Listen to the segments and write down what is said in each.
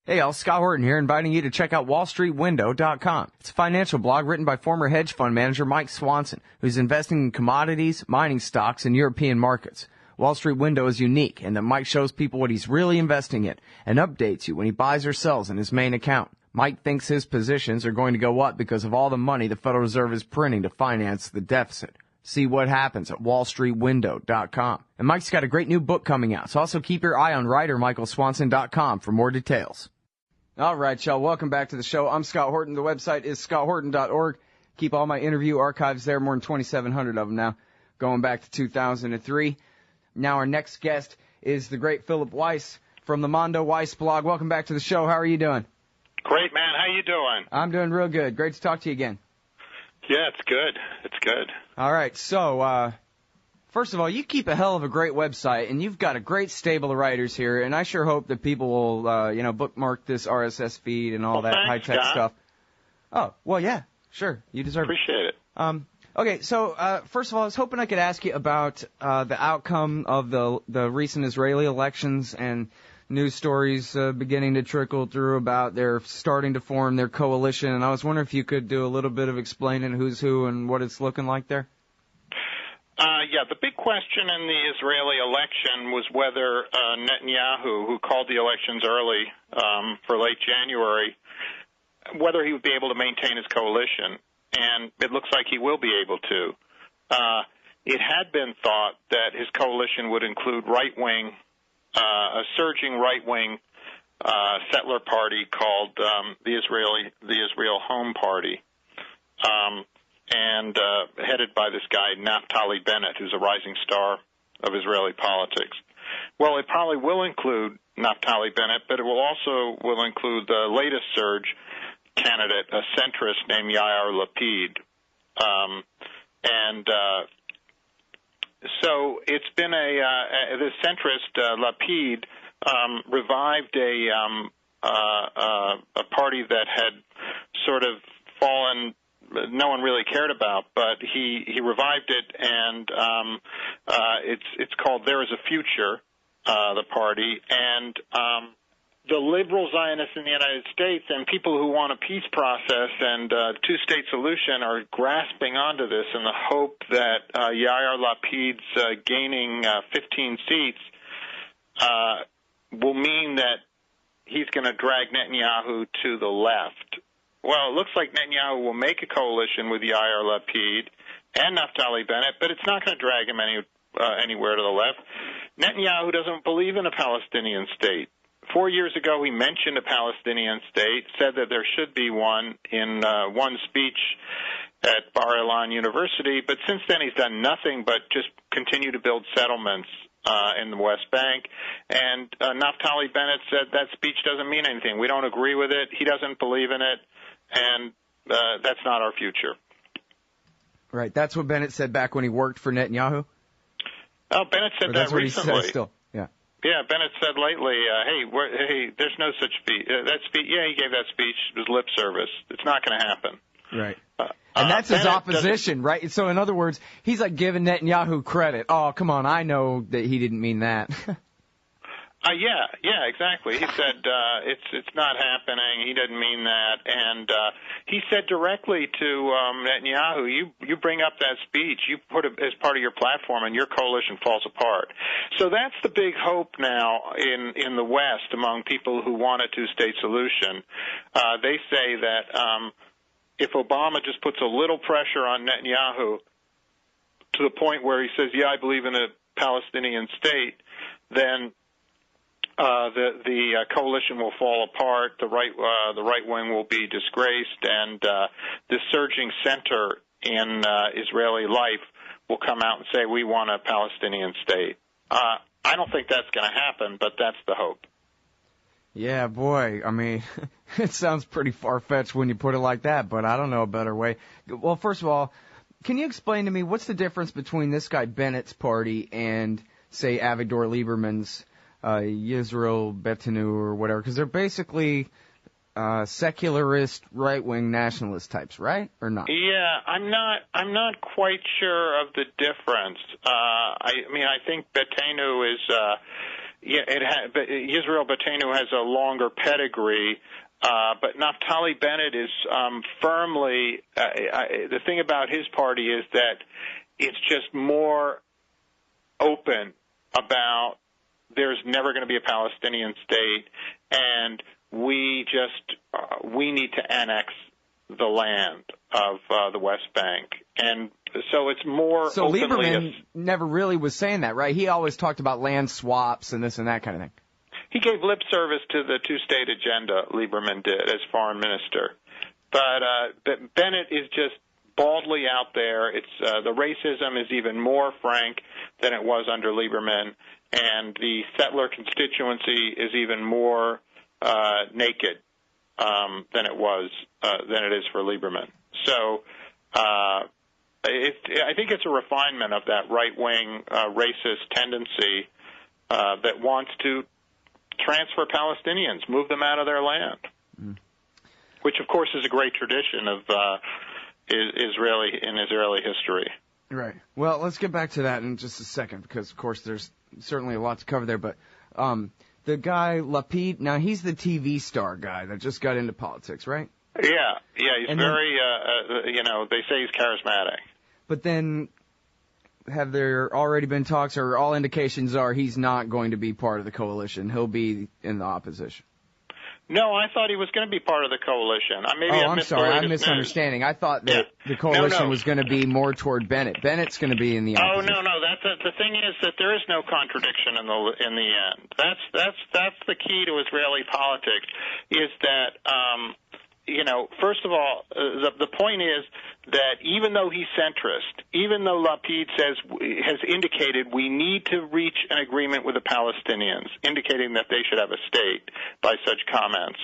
Hey y'all, Scott Horton here, inviting you to check out wallstreetwindow.com. It's a financial blog written by former hedge fund manager Mike Swanson, who's investing in commodities, mining stocks, and European markets. Wall Street Window is unique in that Mike shows people what he's really investing in and updates you when he buys or sells in his main account. Mike thinks his positions are going to go up because of all the money the Federal Reserve is printing to finance the deficit. See what happens at wallstreetwindow.com. And Mike's got a great new book coming out, so also keep your eye on writermichaelswanson.com for more details. All right, y'all, welcome back to the show. I'm Scott Horton. The website is scotthorton.org. Keep all my interview archives there, more than 2,700 of them now, going back to 2003. Now our next guest is the great Philip Weiss from the Mondoweiss blog. Welcome back to the show. How are you doing? Great, man. How you doing? I'm doing real good. Great to talk to you again. Yeah, it's good. It's good. All right, so first of all, you keep a hell of a great website, and you've got a great stable of writers here, and I sure hope that people will, bookmark this RSS feed and all that high-tech stuff. Oh, well, yeah, sure. You deserve it. Appreciate it. Okay, so first of all, I was hoping I could ask you about the outcome of the recent Israeli elections and news stories beginning to trickle through about they're starting to form their coalition, and I was wondering if you could do a little bit of explaining who's who and what it's looking like there. Yeah, the big question in the Israeli election was whether Netanyahu, who called the elections early for late January, whether he would be able to maintain his coalition, and it looks like he will be able to. It had been thought that his coalition would include right-wing, a surging right-wing settler party called the Israel Home Party, and headed by this guy Naftali Bennett, who's a rising star of Israeli politics. Well, it probably will include Naftali Bennett, but it will include the latest surge candidate, a centrist named Yair Lapid, so it's been the centrist Lapid revived a party that had sort of fallen, no one really cared about, but he revived it, and it's called There Is a Future, the party, and the liberal Zionists in the United States and people who want a peace process and two-state solution are grasping onto this in the hope that Yair Lapid's gaining 15 seats will mean that he's going to drag Netanyahu to the left. Well, it looks like Netanyahu will make a coalition with Yair Lapid and Naftali Bennett, but it's not going to drag him anywhere to the left. Netanyahu doesn't believe in a Palestinian state. 4 years ago, he mentioned a Palestinian state, said that there should be one in one speech at Bar-Ilan University, but since then he's done nothing but just continue to build settlements in the West Bank. And Naftali Bennett said that speech doesn't mean anything. We don't agree with it. He doesn't believe in it, and that's not our future. Right. That's what Bennett said back when he worked for Netanyahu? Oh, Bennett said that recently. That's what he said still. Yeah. Yeah, Bennett said lately, hey, there's no such speech. That speech, yeah, he gave that speech. It was lip service. It's not going to happen. Right. And that's his opposition, right? So in other words, he's like giving Netanyahu credit. Oh, come on, I know that he didn't mean that. Yeah, exactly. He said it's not happening. He didn't mean that, and he said directly to Netanyahu, "You bring up that speech, you put it as part of your platform, and your coalition falls apart." So that's the big hope now in the West among people who want a two-state solution. They say that if Obama just puts a little pressure on Netanyahu to the point where he says, "Yeah, I believe in a Palestinian state," then the coalition will fall apart. The right wing will be disgraced, and the surging center in Israeli life will come out and say, "We want a Palestinian state." I don't think that's going to happen, but that's the hope. Yeah, boy. I mean, it sounds pretty far-fetched when you put it like that, but I don't know a better way. Well, first of all, can you explain to me what's the difference between this guy Bennett's party and, say, Avigdor Lieberman's Yisrael Betanu or whatever, because they're basically secularist, right-wing nationalist types, right? Or not? Yeah, I'm not quite sure of the difference. I mean, I think Betanu Yeah, but Yisrael Beiteinu has a longer pedigree, but Naftali Bennett is firmly. The thing about his party is that it's just more open about there's never going to be a Palestinian state, and we need to annex the land of the West Bank, and so it's more. So Lieberman never really was saying that, right? He always talked about land swaps and this and that kind of thing. He gave lip service to the two-state agenda, Lieberman did, as foreign minister. But Bennett is just baldly out there. It's the racism is even more frank than it was under Lieberman, and the settler constituency is even more naked than it is for Lieberman. So I think it's a refinement of that right-wing racist tendency that wants to transfer Palestinians, move them out of their land, which, of course, is a great tradition of Israeli history. Right. Well, let's get back to that in just a second because, of course, there's certainly a lot to cover there. But the guy, Lapid, now he's the TV star guy that just got into politics, right? Yeah, he's very, they say he's charismatic. But then have there already been talks, or all indications are he's not going to be part of the coalition? He'll be in the opposition. No, I thought he was going to be part of the coalition. I'm sorry, I'm misunderstanding. I thought that the coalition was going to be more toward Bennett. Bennett's going to be in the opposition. Oh, no. The thing is that there is no contradiction in the end. That's the key to Israeli politics. Is that first of all, the point is that even though he's centrist, even though Lapid has indicated we need to reach an agreement with the Palestinians, indicating that they should have a state by such comments,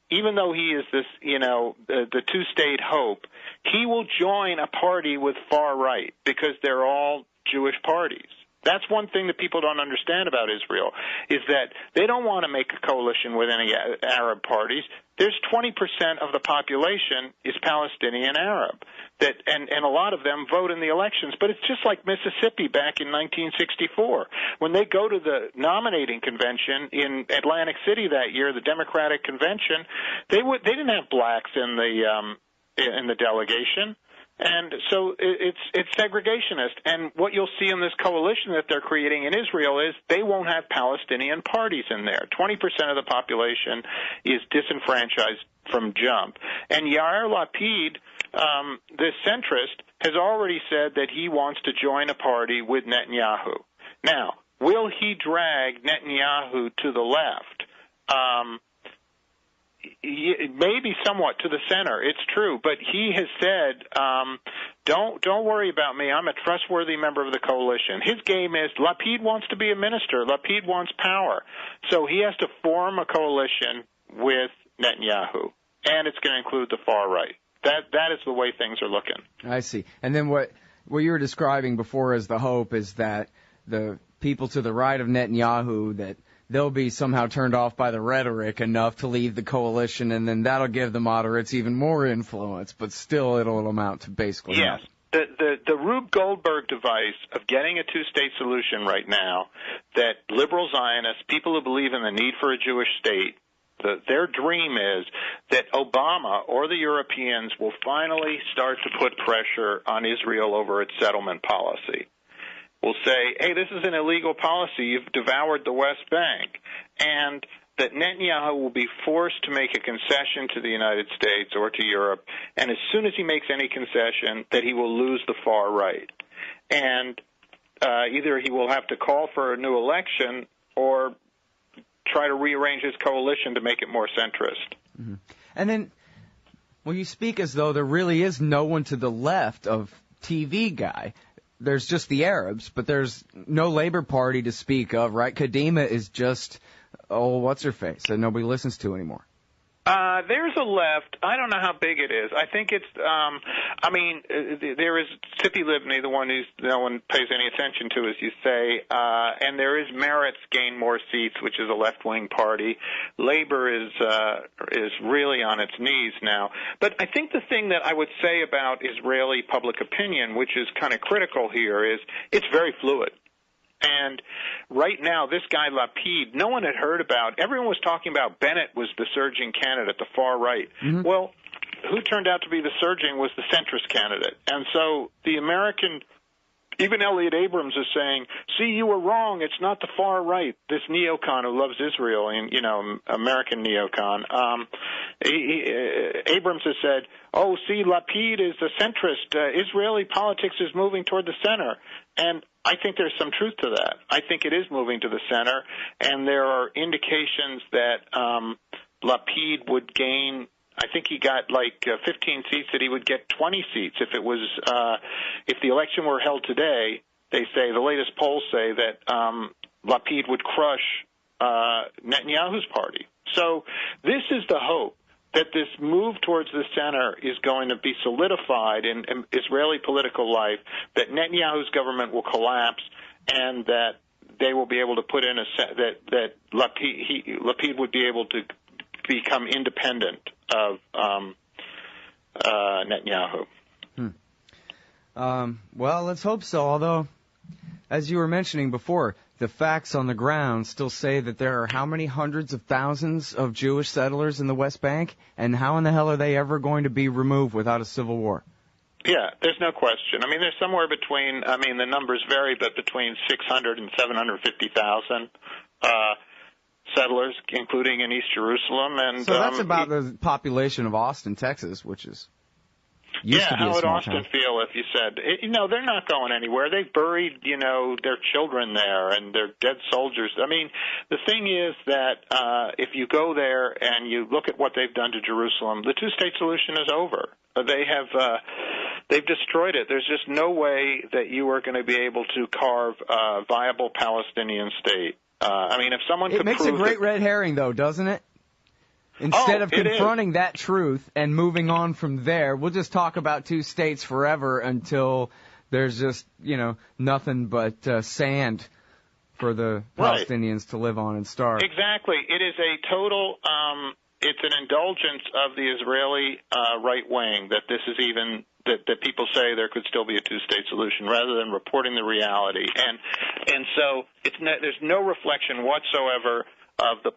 even though he is this, the two-state hope, he will join a party with far right because they're all Jewish parties. That's one thing that people don't understand about Israel, is that they don't want to make a coalition with any Arab parties. There's 20% of the population is Palestinian Arab, and a lot of them vote in the elections. But it's just like Mississippi back in 1964. When they go to the nominating convention in Atlantic City that year, the Democratic convention, they didn't have blacks in the delegation. And so it's segregationist. And what you'll see in this coalition that they're creating in Israel is they won't have Palestinian parties in there. 20% of the population is disenfranchised from jump. And Yair Lapid, the centrist, has already said that he wants to join a party with Netanyahu. Now, will he drag Netanyahu to the left? Maybe somewhat to the center. It's true, but he has said, "Don't worry about me. I'm a trustworthy member of the coalition." His game is Lapid wants to be a minister. Lapid wants power, so he has to form a coalition with Netanyahu, and it's going to include the far right. That is the way things are looking. I see. And then what you were describing before as the hope is that the people to the right of Netanyahu, that they'll be somehow turned off by the rhetoric enough to leave the coalition, and then that'll give the moderates even more influence, but still it'll amount to basically yes. The Rube Goldberg device of getting a two-state solution right now, that liberal Zionists, people who believe in the need for a Jewish state, their dream is that Obama or the Europeans will finally start to put pressure on Israel over its settlement policy. Will say, hey, this is an illegal policy. You've devoured the West Bank. And that Netanyahu will be forced to make a concession to the United States or to Europe, and as soon as he makes any concession, that he will lose the far right. And either he will have to call for a new election or try to rearrange his coalition to make it more centrist. Mm-hmm. And then, well, you speak as though there really is no one to the left of TV guy. There's just the Arabs, but there's no Labor Party to speak of, right? Kadima is just, what's-her-face that nobody listens to anymore. There's a left. I don't know how big it is. I think it's, there is Tzipi Livni, the one who no one pays any attention to, as you say, and there is Meretz gain more seats, which is a left-wing party. Labor is really on its knees now. But I think the thing that I would say about Israeli public opinion, which is kind of critical here, is it's very fluid. And right now, this guy Lapid, no one had heard about. Everyone was talking about Bennett was the surging candidate, the far right. Mm-hmm. Well, who turned out to be the surging was the centrist candidate. And so the American, even Elliot Abrams is saying, see, you were wrong. It's not the far right, this neocon who loves Israel, and, American neocon. Abrams has said, oh, see, Lapid is the centrist. Israeli politics is moving toward the center. And I think there's some truth to that. I think it is moving to the center, and there are indications that Lapid would gain. I think he got 15 seats, that he would get 20 seats if it was if the election were held today. They say, the latest polls say that Lapid would crush Netanyahu's party. So this is the hope, that this move towards the center is going to be solidified in Israeli political life, that Netanyahu's government will collapse, and that they will be able to put in that Lapid would be able to become independent of Netanyahu. Well, let's hope so, although, as you were mentioning before, the facts on the ground still say that there are how many hundreds of thousands of Jewish settlers in the West Bank, and how in the hell are they ever going to be removed without a civil war? Yeah, there's no question. I mean, there's somewhere between, the numbers vary, but between 600 and 750,000 settlers, including in East Jerusalem. And so that's about the population of Austin, Texas, which is used to be a small town. How would Austin feel if you said, they're not going anywhere. They've buried, their children there and their dead soldiers. I mean, the thing is that if you go there and you look at what they've done to Jerusalem, the two-state solution is over. They've destroyed it. There's just no way that you are going to be able to carve a viable Palestinian state. If someone could prove it makes a great red herring, though, doesn't it? Instead of confronting that truth and moving on from there, we'll just talk about two states forever until there's just, nothing but sand for the Palestinians to live on and starve. Exactly. It is a total, it's an indulgence of the Israeli right wing that this is even, that people say there could still be a two-state solution, rather than reporting the reality. And so there's no reflection whatsoever of the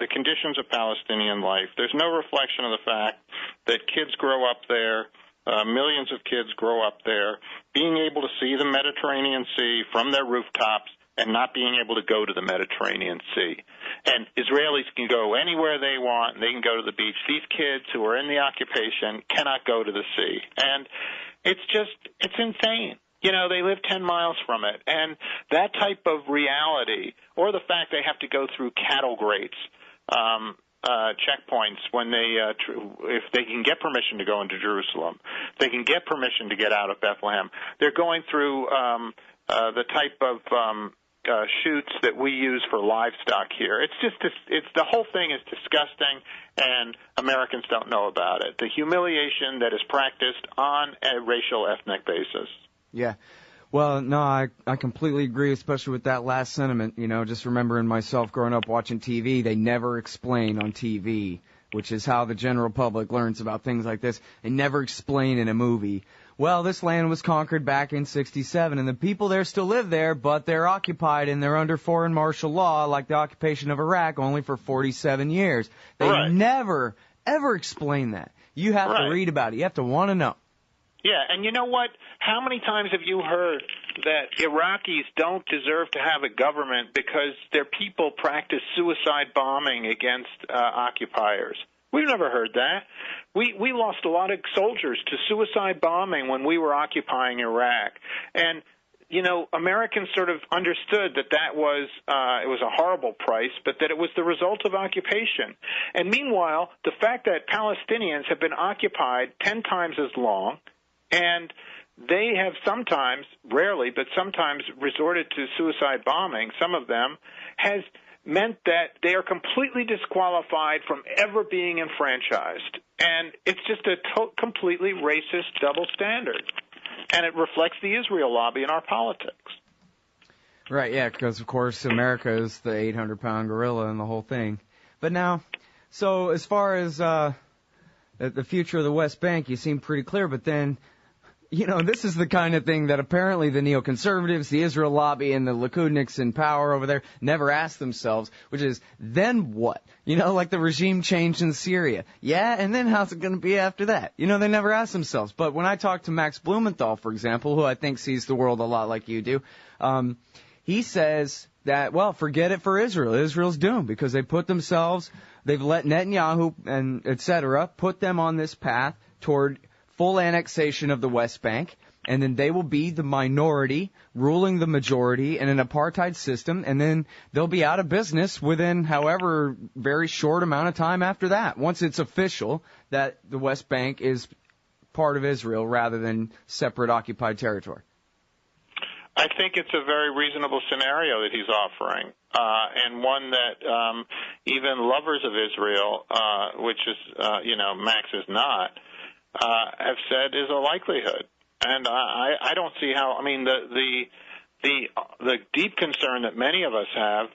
conditions of Palestinian life. There's no reflection of the fact that kids grow up there, millions of kids grow up there, being able to see the Mediterranean Sea from their rooftops and not being able to go to the Mediterranean Sea. And Israelis can go anywhere they want, and they can go to the beach. These kids who are in the occupation cannot go to the sea. And it's insane. They live 10 miles from it. And that type of reality, or the fact they have to go through cattle grates, checkpoints when if they can get permission to go into Jerusalem, they can get permission to get out of Bethlehem. They're going through the type of chutes that we use for livestock here. It's the whole thing is disgusting, and Americans don't know about it. The humiliation that is practiced on a racial, ethnic basis. Yeah. Well, no, I completely agree, especially with that last sentiment. Just remembering myself growing up watching TV, they never explain on TV, which is how the general public learns about things like this. They never explain in a movie. Well, this land was conquered back in 1967, and the people there still live there, but they're occupied and they're under foreign martial law, like the occupation of Iraq, only for 47 years. They never, ever explain that. You have to read about it. You have to want to know. Yeah, and you know what? How many times have you heard that Iraqis don't deserve to have a government because their people practice suicide bombing against occupiers? We've never heard that. We lost a lot of soldiers to suicide bombing when we were occupying Iraq. And, Americans sort of understood that was it was a horrible price, but that it was the result of occupation. And meanwhile, the fact that Palestinians have been occupied 10 times as long, and they have sometimes, rarely, but sometimes resorted to suicide bombing, some of them, has meant that they are completely disqualified from ever being enfranchised. And it's just a completely racist double standard. And it reflects the Israel lobby in our politics. Right, yeah, because, of course, America is the 800-pound gorilla in the whole thing. But now, so as far as the future of the West Bank, you seem pretty clear, but then, this is the kind of thing that apparently the neoconservatives, the Israel lobby, and the Likudniks in power over there never ask themselves, which is, then what? Like the regime change in Syria. Yeah, and then how's it going to be after that? They never ask themselves. But when I talk to Max Blumenthal, for example, who I think sees the world a lot like you do, he says that, well, forget it for Israel. Israel's doomed because they've let Netanyahu and et cetera put them on this path toward full annexation of the West Bank, and then they will be the minority ruling the majority in an apartheid system, and then they'll be out of business within however very short amount of time after that, once it's official that the West Bank is part of Israel rather than separate occupied territory. I think it's a very reasonable scenario that he's offering, and one that even lovers of Israel, which is, Max is not, have said is a likelihood. And I don't see how. I mean, the deep concern that many of us have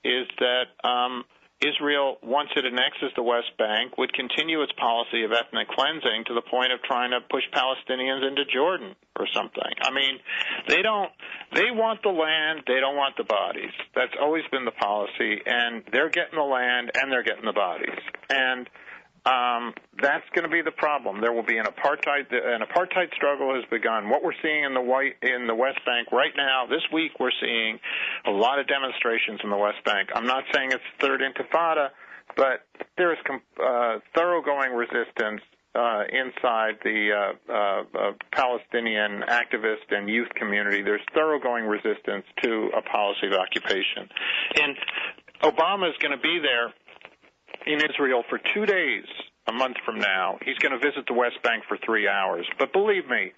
is that Israel, once it annexes the West Bank, would continue its policy of ethnic cleansing to the point of trying to push Palestinians into Jordan or something. I mean, they want the land, they don't want the bodies. That's always been the policy, and they're getting the land and they're getting the bodies. And that's going to be the problem. There will be an apartheid struggle has begun. What we're seeing in the West Bank right now, this week, we're seeing a lot of demonstrations in the West Bank. I'm not saying it's third intifada, but there is thoroughgoing resistance inside the Palestinian activist and youth community. There's thoroughgoing resistance to a policy of occupation. And Obama is going to be there in Israel for 2 days a month from now. He's going to visit the West Bank for 3 hours. But believe me,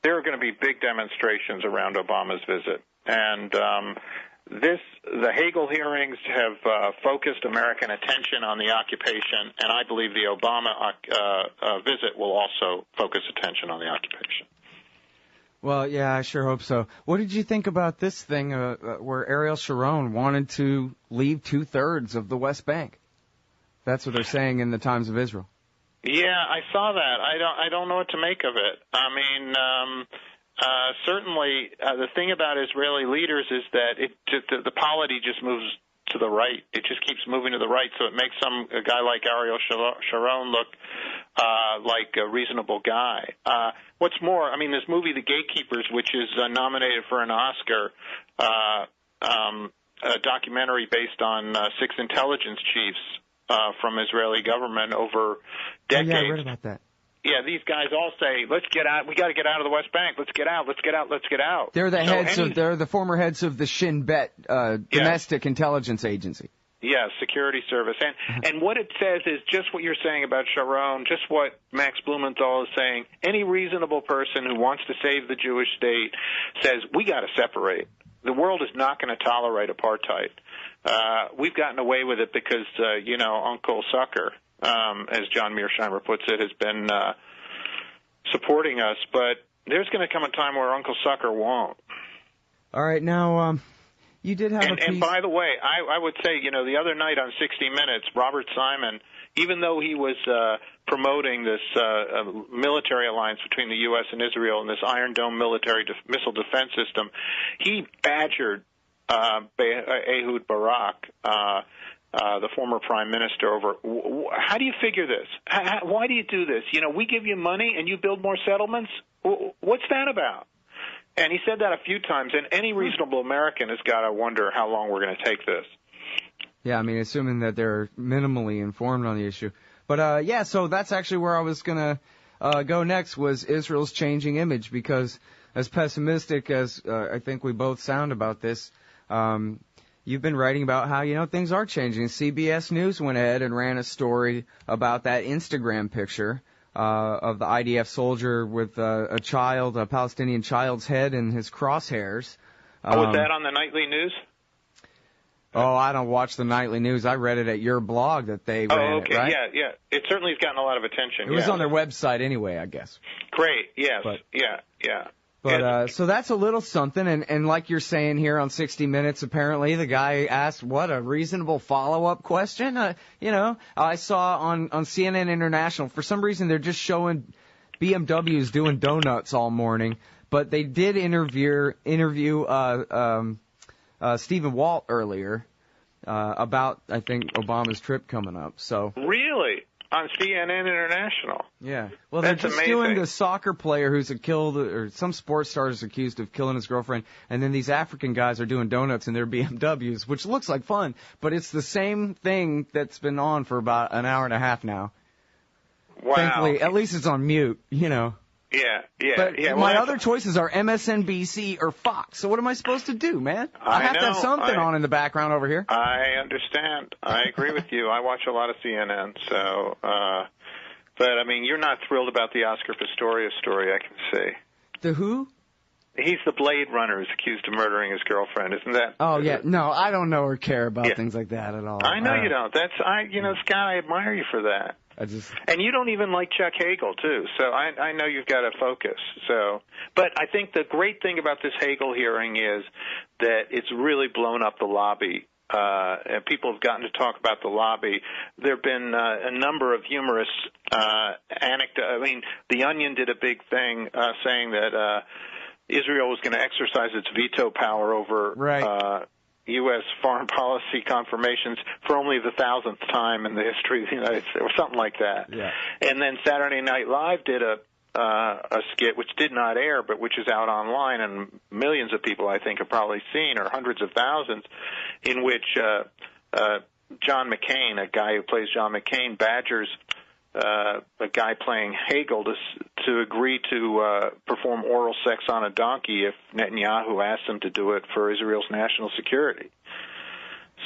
there are going to be big demonstrations around Obama's visit. And the Hagel hearings have focused American attention on the occupation, and I believe the Obama visit will also focus attention on the occupation. Well, yeah, I sure hope so. What did you think about this thing where Ariel Sharon wanted to leave 2/3 of the West Bank? That's what they're saying in the Times of Israel. Yeah, I saw that. I don't know what to make of it. I mean, certainly the thing about Israeli leaders is that the polity just moves to the right. It just keeps moving to the right, so it makes a guy like Ariel Sharon look like a reasonable guy. What's more, I mean, this movie, The Gatekeepers, which is nominated for an Oscar, a documentary based on 6 intelligence chiefs from Israeli government over decades. Oh, yeah, I read about that. Yeah, these guys all say, "Let's get out. We got to get out of the West Bank. Let's get out. Let's get out. Let's get out." They're the former heads of the Shin Bet domestic intelligence agency. Yeah, security service. And what it says is just what you're saying about Sharon, just what Max Blumenthal is saying. Any reasonable person who wants to save the Jewish state says, we got to separate. The world is not going to tolerate apartheid. We've gotten away with it because, Uncle Sucker, as John Mearsheimer puts it, has been supporting us. But there's going to come a time where Uncle Sucker won't. All right, now... You did have a piece. And by the way, I would say, the other night on 60 Minutes, Robert Simon, even though he was promoting this military alliance between the U.S. and Israel and this Iron Dome military missile defense system, he badgered Ehud Barak, the former prime minister, over, how do you figure this? Why do you do this? We give you money and you build more settlements? What's that about? And he said that a few times, and any reasonable American has got to wonder how long we're going to take this. Yeah, I mean, assuming that they're minimally informed on the issue. But, so that's actually where I was going to go next, was Israel's changing image, because as pessimistic as I think we both sound about this, you've been writing about how, things are changing. CBS News went ahead and ran a story about that Instagram picture of the IDF soldier with a Palestinian child's head in his crosshairs. Was that on the nightly news? Oh, I don't watch the nightly news. I read it at your blog that they ran okay. it, right? Yeah. It certainly has gotten a lot of attention. It was on their website anyway, I guess. Great, yes. But so that's a little something, and like you're saying here on 60 Minutes, apparently the guy asked what a reasonable follow-up question. I saw on CNN International, for some reason they're just showing BMWs doing donuts all morning, but they did interview Stephen Walt earlier about, I think, Obama's trip coming up. So really? On CNN International? Yeah. Well, That's they're just amazing. doing the soccer player who's killed, or some sports star is accused of killing his girlfriend, and then these African guys are doing donuts in their BMWs, which looks like fun, but it's the same thing that's been on for about an hour and a half now. Wow. Thankfully, at least it's on mute, you know. Yeah, yeah. But yeah, my other choices are MSNBC or Fox. So what am I supposed to do, man? I have to have something on in the background over here. I understand. I agree with you. I watch a lot of CNN, so. But I mean, you're not thrilled about the Oscar Pistorius story, I can see. The who? He's the Blade Runner who's accused of murdering his girlfriend, isn't that? Oh yeah, no, I don't know or care about things like that at all. I know you don't. Scott, I admire you for that. And you don't even like Chuck Hagel, too, so I know you've got to focus. So, but I think the great thing about this Hagel hearing is that it's really blown up the lobby. And people have gotten to talk about the lobby. There have been a number of humorous anecdotes. I mean, The Onion did a big thing saying that Israel was going to exercise its veto power over U.S. foreign policy confirmations for only the 1,000th time in the history of the United States, or something like that. Yeah. And then Saturday Night Live did a skit which did not air, but which is out online, and millions of people, I think, have probably seen, or hundreds of thousands, in which John McCain, a guy who plays John McCain, badgers a guy playing Hagel to agree to perform oral sex on a donkey if Netanyahu asked him to do it for Israel's national security.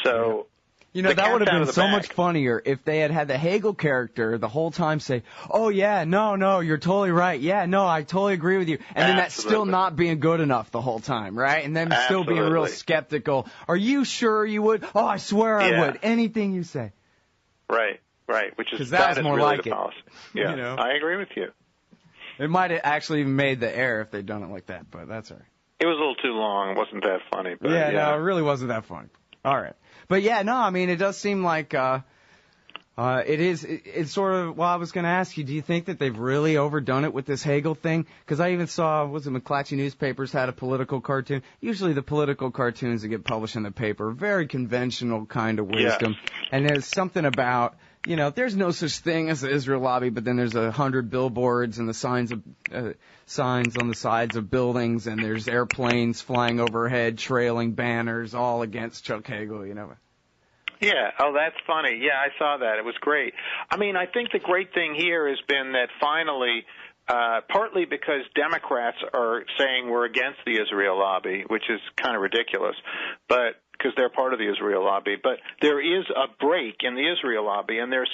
So, you know, that would have been so much funnier if they had the Hagel character the whole time say, "Oh yeah, no, you're totally right. Yeah, no, I totally agree with you," and then that's still not being good enough the whole time, right? And then still being real skeptical. Are you sure you would? Oh, I swear I would. Anything you say. Right. Right, which is that is more really like the policy. it. Yeah, you know? I agree with you. It might have actually made the air if they'd done it like that, but that's all right. It was a little too long. It wasn't that funny. But no, it really wasn't that funny. All right. But yeah, no, I mean, it does seem like it's sort of, well, I was going to ask you, do you think that they've really overdone it with this Hagel thing? Because I even saw, McClatchy Newspapers had a political cartoon. Usually the political cartoons that get published in the paper, very conventional kind of wisdom. Yes. And there's something about, you know, there's no such thing as the Israel lobby, but then there's 100 billboards and the signs on the sides of buildings, and there's airplanes flying overhead, trailing banners, all against Chuck Hagel, you know. Yeah, oh, that's funny. Yeah, I saw that. It was great. I mean, I think the great thing here has been that finally, partly because Democrats are saying we're against the Israel lobby, which is kind of ridiculous, but because they're part of the Israel lobby. But there is a break in the Israel lobby, and there's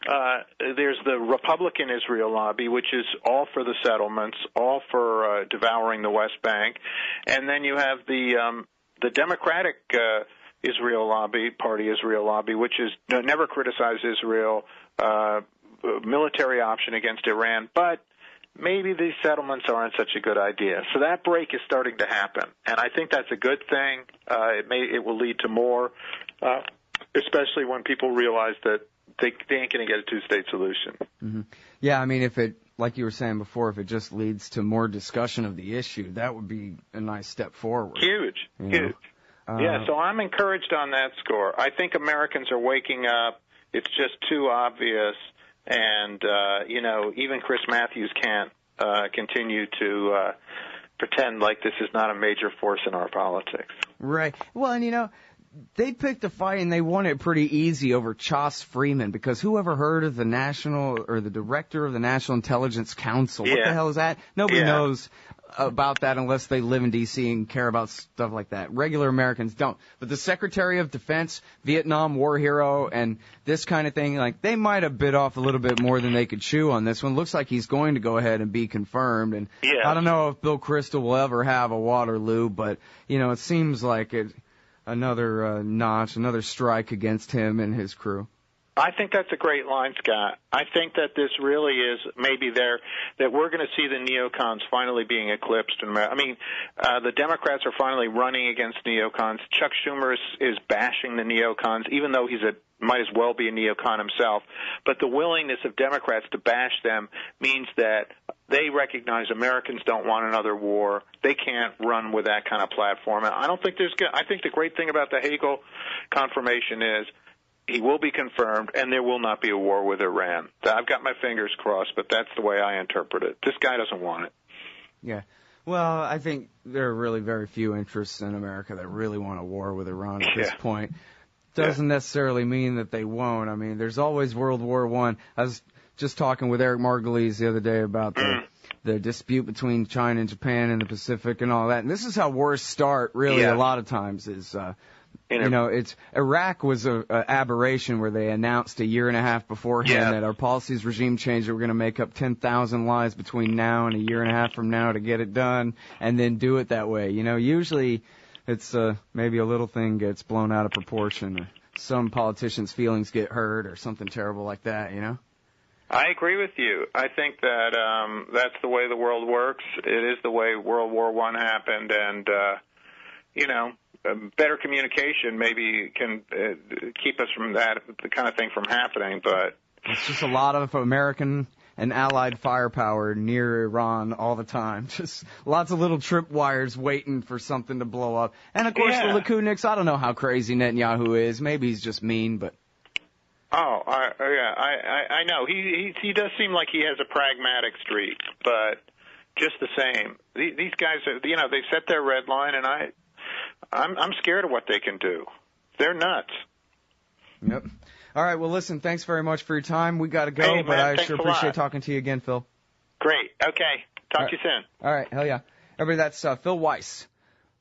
the Republican Israel lobby, which is all for the settlements, all for devouring the West Bank, and then you have the Democratic Israel lobby, Party Israel lobby, which is never criticized Israel, military option against Iran, but maybe these settlements aren't such a good idea. So that break is starting to happen, and I think that's a good thing. It will lead to more, especially when people realize that they ain't going to get a two-state solution. Mm-hmm. Yeah, I mean, if it, like you were saying before, if it just leads to more discussion of the issue, that would be a nice step forward. Huge. Yeah, so I'm encouraged on that score. I think Americans are waking up. It's just too obvious. And, even Chris Matthews can't continue to pretend like this is not a major force in our politics. Right. Well, and, they picked a fight and they won it pretty easy over Chas Freeman, because who ever heard of the the director of the National Intelligence Council? What the hell is that? Nobody knows about that unless they live in D.C. and care about stuff like that. Regular Americans don't. But the Secretary of Defense, Vietnam War hero, and this kind of thing, like, they might have bit off a little bit more than they could chew on this one. Looks like he's going to go ahead and be confirmed. And I don't know if Bill Kristol will ever have a Waterloo, but, it seems like another notch, another strike against him and his crew. I think that's a great line, Scott. I think that this really is maybe that we're going to see the neocons finally being eclipsed in America. I mean, the Democrats are finally running against neocons. Chuck Schumer is bashing the neocons, even though might as well be a neocon himself. But the willingness of Democrats to bash them means that they recognize Americans don't want another war. They can't run with that kind of platform. And I think the great thing about the Hagel confirmation is he will be confirmed, and there will not be a war with Iran. I've got my fingers crossed, but that's the way I interpret it. This guy doesn't want it. Yeah. Well, I think there are really very few interests in America that really want a war with Iran at this point. Doesn't necessarily mean that they won't. I mean, there's always World War I. I was just talking with Eric Margulies the other day about the dispute between China and Japan in the Pacific and all that. And this is how wars start, really, a lot of times is... it's Iraq was a aberration where they announced a year and a half beforehand that our policies regime change that we're going to make up 10,000 lies between now and a year and a half from now to get it done, and then do it that way. Usually it's maybe a little thing gets blown out of proportion, or some politician's feelings get hurt, or something terrible like that. I agree with you. I think that that's the way the world works. It is the way World War I happened, and better communication maybe can keep us from that kind of thing from happening, but it's just a lot of American and allied firepower near Iran all the time. Just lots of little tripwires waiting for something to blow up. And of course the Lakuniks, I don't know how crazy Netanyahu is. Maybe he's just mean, but I know. He does seem like he has a pragmatic streak, but just the same. These guys are, they set their red line, and I'm scared of what they can do. They're nuts. Yep. All right, well, listen, thanks very much for your time. We got to go, hey, but man, I sure appreciate talking to you again, Phil. Great. Okay. Talk to you soon. All right. Hell yeah. Everybody, that's Phil Weiss.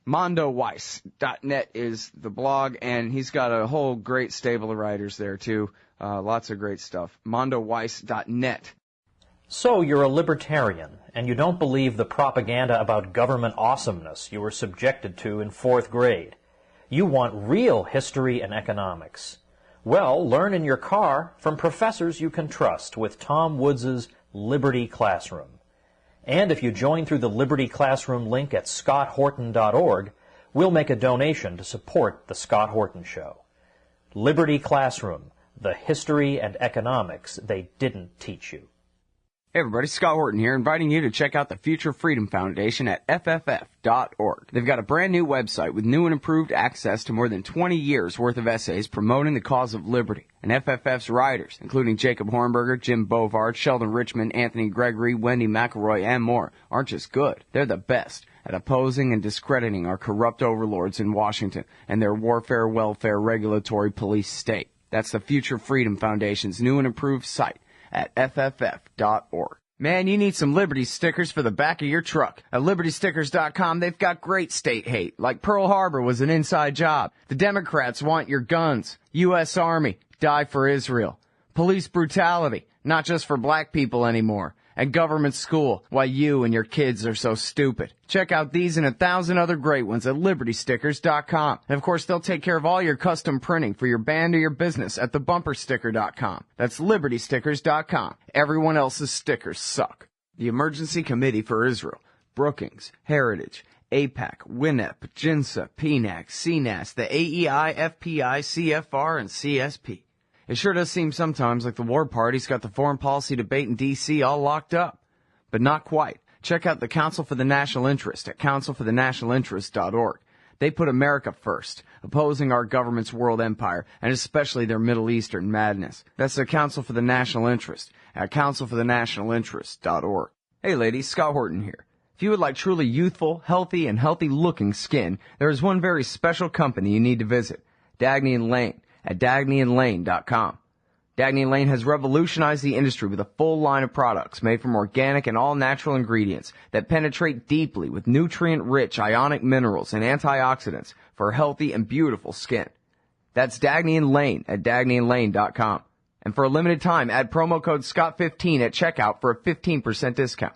Mondoweiss.net is the blog, and he's got a whole great stable of writers there, too. Lots of great stuff. Mondoweiss.net. So you're a libertarian, and you don't believe the propaganda about government awesomeness you were subjected to in 4th grade. You want real history and economics. Well, learn in your car from professors you can trust with Tom Woods' Liberty Classroom. And if you join through the Liberty Classroom link at scotthorton.org, we'll make a donation to support The Scott Horton Show. Liberty Classroom, the history and economics they didn't teach you. Hey everybody, Scott Horton here, inviting you to check out the Future Freedom Foundation at fff.org. They've got a brand new website with new and improved access to more than 20 years worth of essays promoting the cause of liberty. And FFF's writers, including Jacob Hornberger, Jim Bovard, Sheldon Richmond, Anthony Gregory, Wendy McElroy, and more, aren't just good. They're the best at opposing and discrediting our corrupt overlords in Washington and their warfare, welfare, regulatory police state. That's the Future Freedom Foundation's new and improved site at fff.org. Man, you need some Liberty stickers for the back of your truck. At LibertyStickers.com, they've got great state hate, like Pearl Harbor was an inside job. The Democrats want your guns. U.S. Army, die for Israel. Police brutality, not just for black people anymore. And government school, why you and your kids are so stupid. Check out these and 1,000 other great ones at LibertyStickers.com. And of course, they'll take care of all your custom printing for your band or your business at TheBumperSticker.com. That's LibertyStickers.com. Everyone else's stickers suck. The Emergency Committee for Israel, Brookings, Heritage, AIPAC, WINEP, JINSA, PNAC, CNAS, the AEI, FPI, CFR, and CSP. It sure does seem sometimes like the war party's got the foreign policy debate in D.C. all locked up. But not quite. Check out the Council for the National Interest at councilforthenationalinterest.org. They put America first, opposing our government's world empire, and especially their Middle Eastern madness. That's the Council for the National Interest at councilforthenationalinterest.org. Hey ladies, Scott Horton here. If you would like truly youthful, healthy, and healthy-looking skin, there is one very special company you need to visit, Dagny & Lane at DagnyandLane.com. Dagny & Lane has revolutionized the industry with a full line of products made from organic and all-natural ingredients that penetrate deeply with nutrient-rich ionic minerals and antioxidants for healthy and beautiful skin. That's Dagny & Lane at DagnyandLane.com. And for a limited time, add promo code SCOTT15 at checkout for a 15% discount.